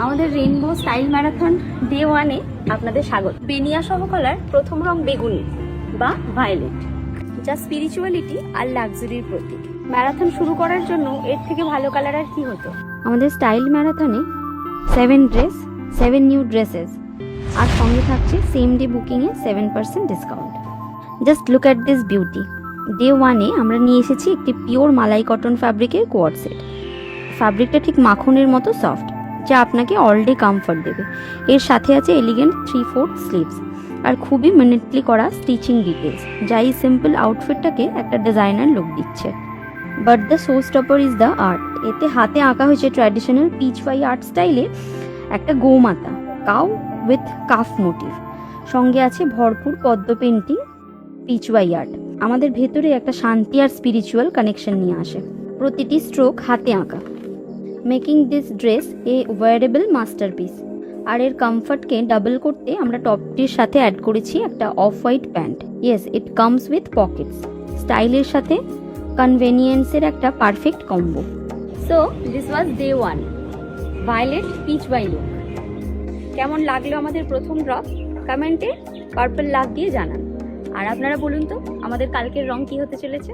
আমাদের rainbow style marathon day 1-এ আপনাদের স্বাগত। বেনিয়া সহকলার প্রথম রং বেগুনি বা ভায়োলেট, যা স্পিরিচুয়ালিটি আর লাক্সারির প্রতীক। ম্যারাথন শুরু করার জন্য এর থেকে ভালো কালার আর কি হতো। আমাদের স্টাইল ম্যারাথনে 7 ড্রেস 7 নিউ ড্রেসেস, আর সঙ্গে থাকছে সেম ডে বুকিংয়ে 7% discount. Just look at this beauty. Day 1-এ আমরা নিয়ে এসেছি একটি পিওর মালাই কটন ফ্যাব্রিকের কোয়ার্ড সেট। ফ্যাব্রিকটা ঠিক মাখনের মতো সফট, যা আপনাকে অল ডে কমফর্ট দেবে। এর সাথে আছে এলিগেন্ট 3/4 স্লিভস আর খুবই মিনিটলি করা স্টিচিং ডিটেলস, যা এই সিম্পল আউটফিটটাকে একটা ডিজাইনার লুক দিচ্ছে। But the show stopper is the art. এতে হাতে আঁকা হয়েছে ট্র্যাডিশনাল পিচওয়াই আর্ট স্টাইলে একটা গোমাতা, কাউ উইথ কাফ মোটিভ। সঙ্গে আছে ভরপুর পদ্ম পেন্টিং পিচওয়াই আর্ট। আমাদের ভেতরে একটা শান্তি আর স্পিরিচুয়াল কানেকশন নিয়ে আসে। প্রতিটি স্ট্রোক হাতে আঁকা, making this dress a wearable masterpiece. আর এর কমফর্টকে ডাবল করতে আমরা টপটির সাথে অ্যাড করেছি একটা off white pant. Yes, it comes with pockets. স্টাইলের সাথে কনভেনিয়েন্সের একটা perfect combo. So this was day 1, violet Pichwai look. কেমন লাগলো আমাদের প্রথম ড্রপ? কমেন্টে পার্পল লাভ দিয়ে জানান। আর আপনারা বলুন তো আমাদের কালকের রং কি হতে চলেছে।